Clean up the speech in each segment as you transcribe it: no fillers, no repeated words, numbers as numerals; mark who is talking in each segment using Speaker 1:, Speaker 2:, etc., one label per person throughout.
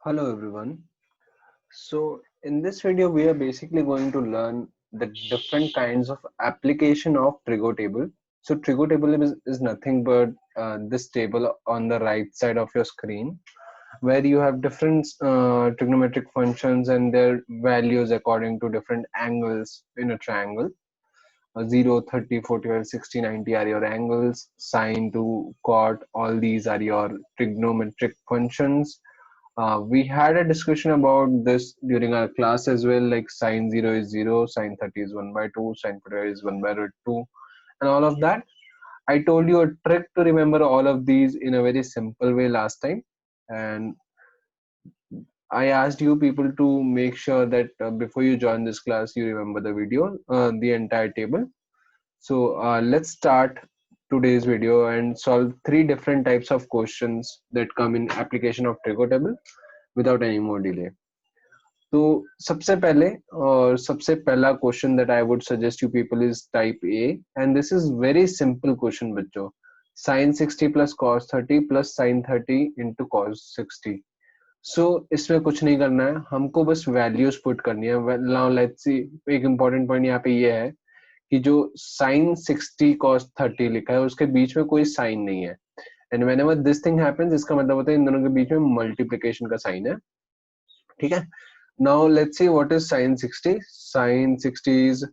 Speaker 1: Hello everyone. So in this video we are basically going to learn the different kinds of application of Trigo table. So Trigo table is nothing but this table on the right side of your screen where you have different trigonometric functions and their values according to different angles in a triangle. 0, 30, 45, 60, 90 are your angles, sine to cot, all these are your trigonometric functions. We had a discussion about this during our class as well, like sine 0 is 0, sine 30 is 1 by 2, sine 45 is 1 by root 2, and all of that. I told you a trick to remember all of these in a very simple way last time. And I asked you people to make sure that before you join this class, you remember the video, the entire table. So let's start today's video and solve three different types of questions that come in application of Trigo table without any more delay. तो सबसे पहले और सबसे पहला question that I would suggest you people is type A and this is very simple question बच्चों. sin 60 plus cos 30 plus sin 30 into cos 60. सो इसमें कुछ नहीं करना है, हमको बस वैल्यूज पुट करनी है. नाउ लेट्स सी, एक इंपॉर्टेंट पॉइंट यहाँ पे ये है कि जो sin 60 cos 30 लिखा है उसके बीच में कोई साइन नहीं है. And whenever this thing happens, इसका मतलब होता है इन दोनों के बीच में मल्टीप्लिकेशन का साइन है. ठीक है. Now let's see what is sin 60. Sin 60 is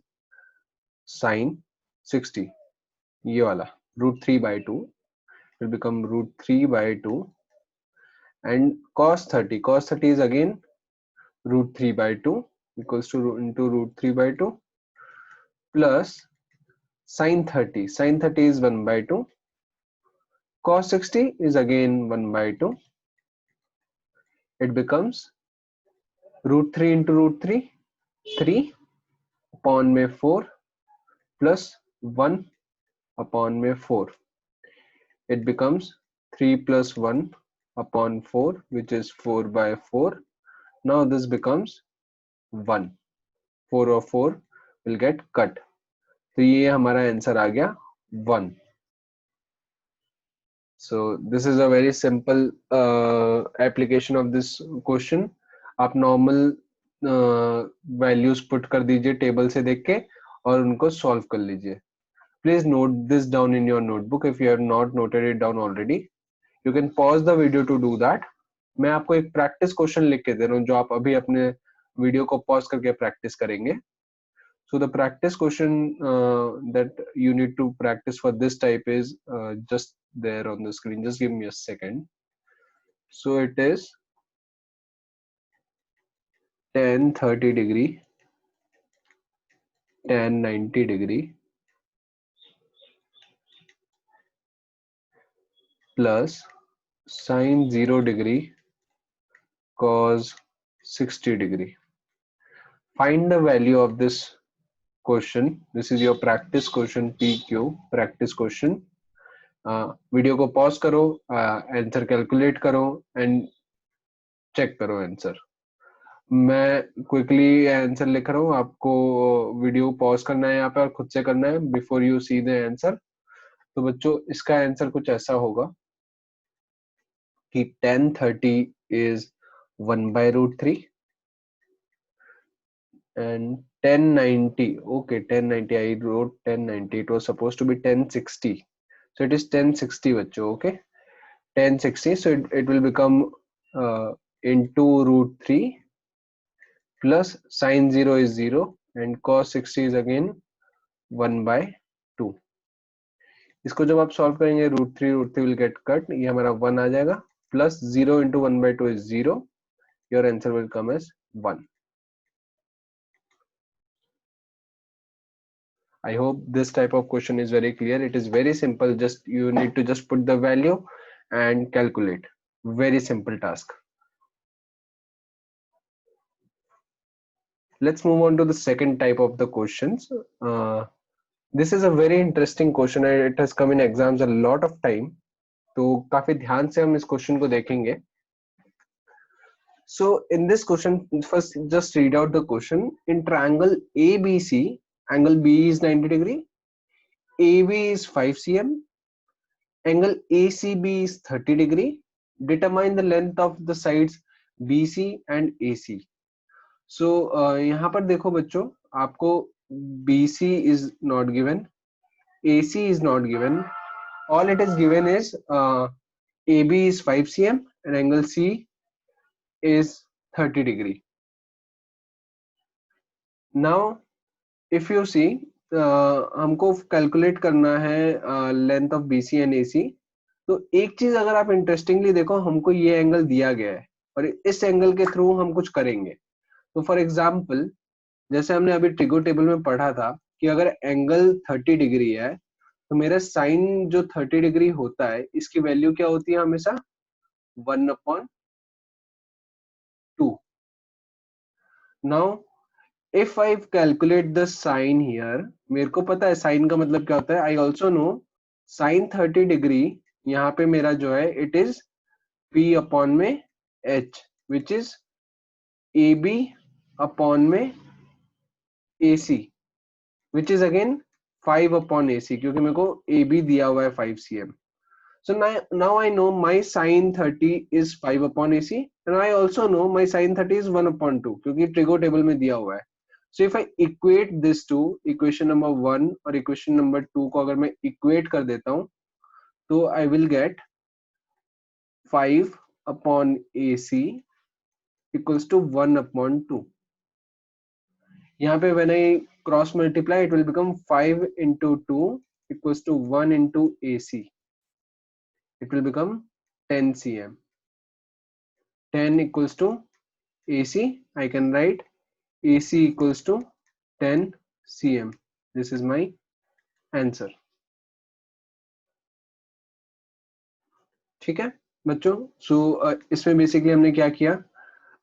Speaker 1: sin 60. ये वाला root 3 by 2 will become root 3 by 2, and cos 30. Cos 30 is again root 3 by 2 equals to into root 3 by 2 plus sin 30. Sin 30 is 1 by 2. Cos 60 is again 1 by 2. It becomes root 3 into root 3, 3 upon में 4 plus 1 upon में 4. It becomes 3 plus 1 upon 4, which is 4 by 4. Now this becomes 1. 4 और 4 will get cut. तो ये हमारा answer आ गया 1. So this is a very simple application of this question. आप normal values put कर दीजिए टेबल से देख के और उनको solve कर लीजिए. Please note this down in your notebook if you have not noted it down already. You can pause the video to do that. मैं आपको एक प्रैक्टिस क्वेश्चन लिख के दे रहा हूँ जो आप अभी अपने वीडियो को पॉज करके प्रैक्टिस करेंगे. So the practice question that you need to practice for this type is just there on the screen. Just give me a second. So it is tan 30 degree, tan 90 degree plus sin 0 degree cos 60 degree. Find the value of this question. This is your practice question, PQ practice question. Video को pause करो, answer calculate करो and check करो answer. मैं quickly answer लिख रहा हूँ, आपको video pause करना है यहाँ पे और खुद से करना है before you see the answer. तो बच्चों इसका आंसर कुछ ऐसा होगा कि tan 30 is 1 by root 3 and tan 90, okay, tan 90 I wrote tan 90, it was supposed to be tan 60, so it is tan 60 बच्चों. Okay, tan 60, so it will become into root 3 plus sin 0 is 0 and cos 60 is again 1 by 2. इसको जब आप solve करेंगे root 3 will get cut, ये हमारा 1 आ जाएगा plus 0 into 1 by 2 is 0. Your answer will come as 1. I hope this type of question is very clear. It is very simple. Just you need to just put the value and calculate. Very simple task. Let's move on to the second type of the questions. This is a very interesting question and it has come in exams a lot of time. तो काफी ध्यान से हम इस question को देखेंगे. So in this question, first just read out the question. In triangle ABC, angle B is 90 degree, AB is 5 cm, angle ACB is 30 degree. Determine the length of the sides BC and AC. So यहाँ पर देखो बच्चों, आपको BC is not given, AC is not given. All it is given is AB is 5 cm and angle C is 30 degree. Now if you see, हमको calculate करना है length of BC and AC. तो एक चीज अगर आप interestingly देखो, हमको ये एंगल दिया गया है और इस एंगल के थ्रू हम कुछ करेंगे. तो फॉर एग्जाम्पल, जैसे हमने अभी ट्रिगो टेबल में पढ़ा था कि अगर एंगल 30 डिग्री है तो मेरा साइन जो 30 डिग्री होता है, इसकी वैल्यू क्या होती है हमेशा? 1/2. Now if I calculate the sine here, मेरे को पता है साइन का मतलब क्या होता है. I also know sine 30 degree यहाँ पे मेरा जो है इट इज P अपॉन में H, which is AB upon में AC, which is again 5 upon AC, क्योंकि मेरे को AB दिया हुआ है 5 cm. So now I know my sin 30 is 5 upon AC, and I also know my sin 30 is 1/2, क्योंकि trigo table में दिया हुआ है. So if I equate this to equation number 1 और equation number 2 को अगर मैं equate कर देता हूँ, तो I will get 5 upon AC equals to 1/2. यहाँ पे when I cross multiply, it will become 5 into 2 equals to 1 into AC. It will become 10 cm. 10 equals to AC. I can write AC equals to 10 cm. This is my answer. ठीक है बच्चों. सो इसमें basically हमने क्या किया,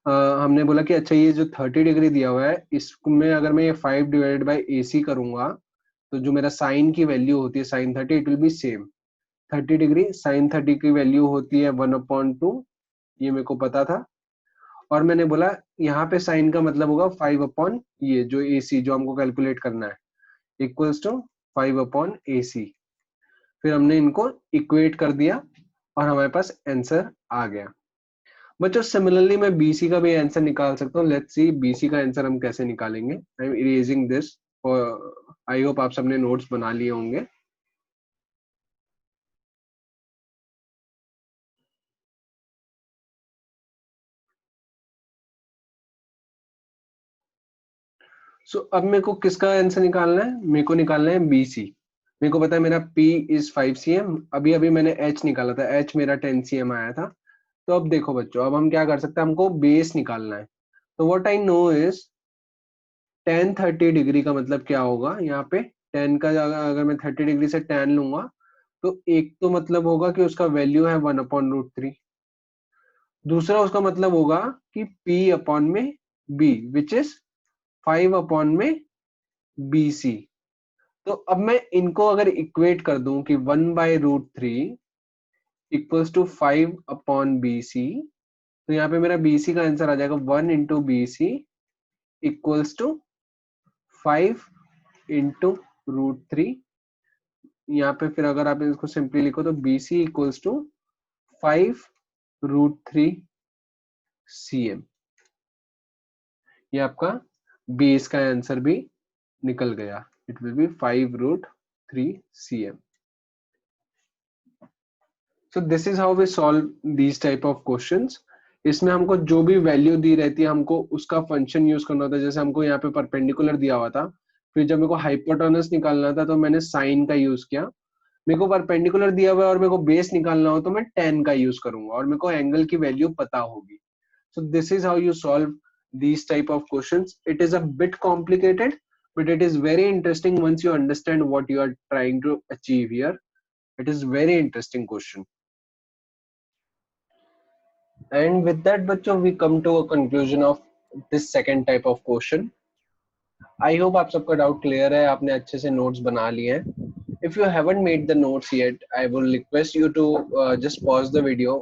Speaker 1: हमने बोला कि अच्छा ये जो 30 डिग्री दिया हुआ है, इसमें अगर मैं ये 5 डिवाइडेड बाई AC करूंगा तो जो मेरा साइन की वैल्यू होती है sine 30, it will be same. 30 degree sine 30 की वैल्यू होती है 1/2. ये मेरे को पता था. और मैंने बोला यहाँ पे साइन का मतलब होगा 5 अपॉन ये जो AC जो हमको कैलकुलेट करना है, इक्वल्स टू 5 अपॉन AC. फिर हमने इनको इक्वेट कर दिया और हमारे पास आंसर आ गया. बच्चों सिमिलरली मैं BC का भी आंसर निकाल सकता हूँ. लेट्स सी BC का आंसर हम कैसे निकालेंगे. I am erasing this. I hope आप सबने नोट्स बना लिए होंगे. सो अब मेरे को किसका आंसर निकालना है? मेरे को निकालना है BC. मेरे को पता है मेरा P इज 5 cm. अभी अभी मैंने H निकाला था, H मेरा 10 cm आया था. तो अब देखो बच्चों, अब हम क्या कर सकते हैं, हमको बेस निकालना है. तो what I know is tan 30 degree का मतलब क्या होगा. यहाँ पे tan का अगर मैं 30 डिग्री से tan लूंगा तो एक तो मतलब होगा कि उसका वैल्यू है 1/√3. दूसरा उसका मतलब होगा कि P अपॉन में B विच इज 5 अपॉन में BC. तो अब मैं इनको अगर इक्वेट कर दूं कि 1/√3 इक्वल्स टू 5 अपॉन BC, तो यहाँ पे मेरा BC का आंसर आ जाएगा 1 into BC equals to 5 into √3. यहाँ पे फिर अगर आप इसको सिंपली लिखो तो BC इक्वल्स टू 5√3 cm. ये आपका बेस का आंसर भी निकल गया. It will B 5√3 cm. So this is how we solve these type of questions. इसमें हमको जो भी वैल्यू दी रहती है हमको उसका फंक्शन यूज करना होता है. जैसे हमको यहाँ पे परपेंडिकुलर दिया हुआ था, फिर जब मेरे को हाइपोटेनस निकालना था तो मैंने साइन का यूज किया. मेरे को परपेंडिकुलर दिया हुआ है और मेरे को बेस निकालना हो तो मैं tan का यूज करूंगा और मेरे को एंगल की वैल्यू पता होगी. So this is how you solve these type of questions. It is a bit complicated, but it is very interesting once you understand what you are trying to achieve here. It is very interesting question. And with that बच्चों we come to a conclusion of this second type of question. I hope आप सबका doubt clear है, आपने अच्छे से notes बना लिए हैं. If you haven't made the notes yet, I will request you to just pause the video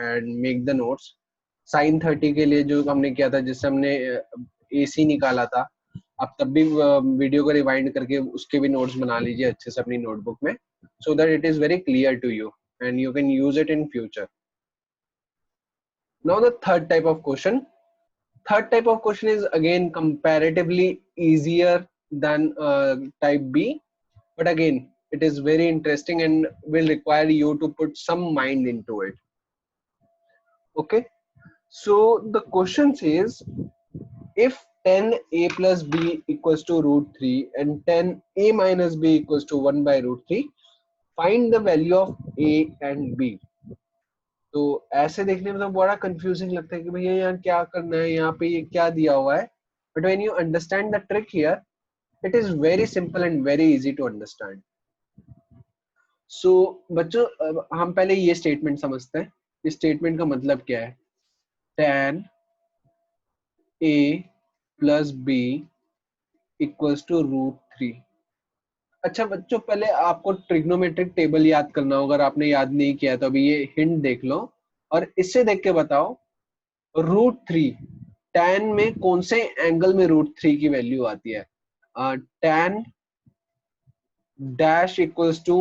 Speaker 1: and make the notes. Sine 30 के लिए जो हमने किया था, जिससे हमने AC निकाला था, आप तब भी वीडियो को रिवाइंड करके उसके भी नोट्स बना लीजिए अच्छे से अपनी नोटबुक में, so that it is very clear to you and you can use it in future. Now the third type of question. Third type of question is again comparatively easier than type B, but again it is very interesting and will require you to put some mind into it. Okay, so the question says, if 10a plus b equals to root 3 and 10a minus b equals to 1 by root 3, find the value of a and b. तो ऐसे देखने में तो बड़ा confusing लगता है कि भैया यहाँ क्या करना है, यहाँ पे ये क्या दिया हुआ है, but when you understand the trick here, it is very simple and very easy to understand. So बच्चों, हम पहले ये स्टेटमेंट समझते हैं. इस स्टेटमेंट का मतलब क्या है? tan a plus b equals to root 3. अच्छा बच्चों, पहले आपको ट्रिग्नोमेट्रिक टेबल याद करना होगा. अगर आपने याद नहीं किया तो अभी ये हिंट देख लो और इससे देख के बताओ रूट 3 tan में कौन से एंगल में रूट 3 की वैल्यू आती है. tan dash equals to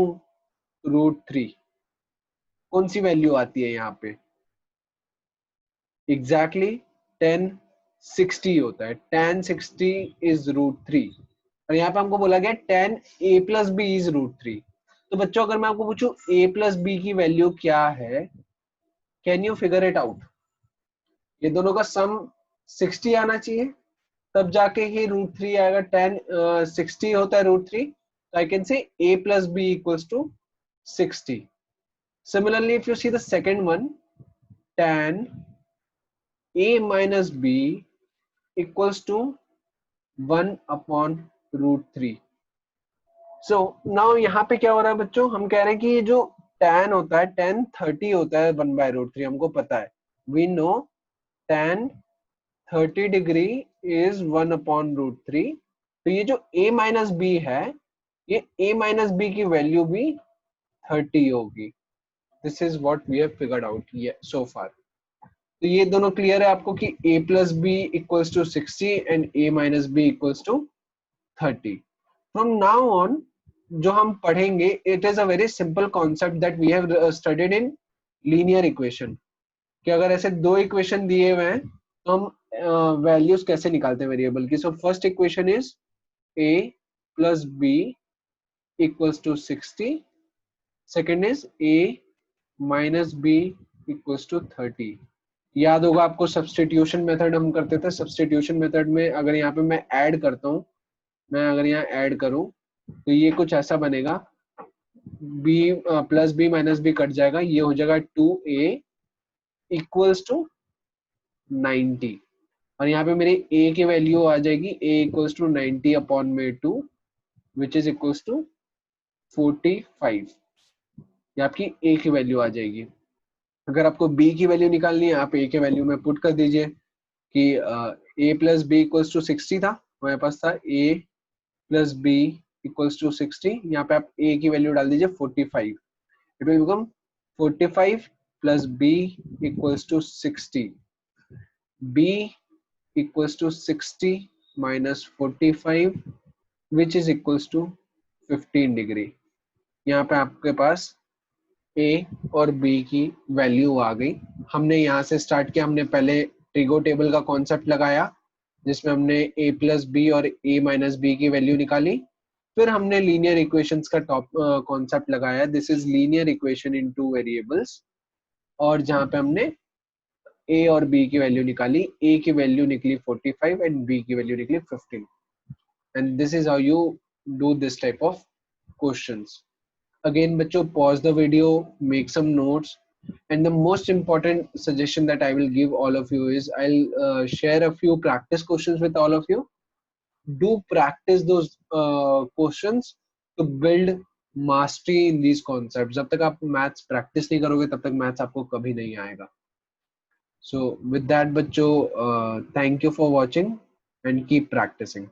Speaker 1: root 3, कौन सी वैल्यू आती है यहाँ पे? एग्जैक्टली tan 60 होता है. tan 60 इज रूट 3 और यहाँ पे हमको बोला गया tan a plus B is root 3. तो बच्चों अगर मैं आपको पूछूं a प्लस बी की वैल्यू क्या है, can you figure it out? ये दोनों का सम 60 आना चाहिए, तब जाके ही रूट 3 आएगा. tan 60 होता है रूट 3, तो I can say a plus B equals to 60. Similarly, if you see the second one, tan a minus b equals to 1 upon root 3. So now यहाँ पे क्या हो रहा है बच्चों? हम कह रहे हैं कि ये जो tan होता है, tan 30 होता है 1 by root 3, हमको पता है. We know tan 30 degree is 1 upon root 3. तो ये जो a minus b है, ये a minus b की वैल्यू भी 30 होगी. This is what we have figured out so far. तो ये दोनों क्लियर है आपको कि a plus b equals to 60 and a minus b equals to 30. From now on जो हम पढ़ेंगे, it is a very simple concept that we have studied in linear equation. कि अगर ऐसे दो इक्वेशन दिए हुए हैं तो हम वैल्यूज कैसे निकालते हैं वेरिएबल की. So first equation is a plus b equals to 60. Second is a minus b equals to 30. याद होगा आपको सब्स्टिट्यूशन मेथड हम करते थे. सब्स्टिट्यूशन मेथड में अगर यहाँ पे मैं ऐड करता हूँ, मैं अगर यहाँ ऐड करूँ तो ये कुछ ऐसा बनेगा, b plus b minus b cut जाएगा, ये हो जाएगा 2a इक्वल्स टू 90. और यहाँ पे मेरी a की वैल्यू आ जाएगी a इक्वल्स टू 90 अपॉन में 2 विच इज इक्वल्स टू 45. ये आपकी a की वैल्यू आ जाएगी. अगर आपको b की वैल्यू निकालनी है, आप a की वैल्यू में पुट कर दीजिए कि a plus B equals to 60 था, हमारे पास था a plus B equals to 60. यहाँ पे आप a की वैल्यू डाल दीजिए 45. It will become 45 plus b equals to 60. b equals to 60 minus 45 which is equals to 15 degree. यहाँ पे आपके पास a और b की वैल्यू आ गई. हमने यहाँ से स्टार्ट किया. हमने पहले ट्रिगो टेबल का कॉन्सेप्ट लगाया जिसमें हमने a प्लस बी और a माइनस बी की वैल्यू निकाली. फिर हमने लीनियर इक्वेशंस का कॉन्सेप्ट लगाया. This is linear equation in two variables, और जहाँ पे हमने a और b की वैल्यू निकाली. a की वैल्यू निकली 45 एंड b की वैल्यू निकली 15. And this is how you do this type of questions. Again बच्चों, pause the video, make some notes, and the most important suggestion that I will give all of you is I'll share a few practice questions with all of you. Do practice those questions to build mastery in these concepts. जब तक आप maths practice नहीं करोगे तब तक maths आपको कभी नहीं आएगा. So with that, bachcho, thank you for watching and keep practicing.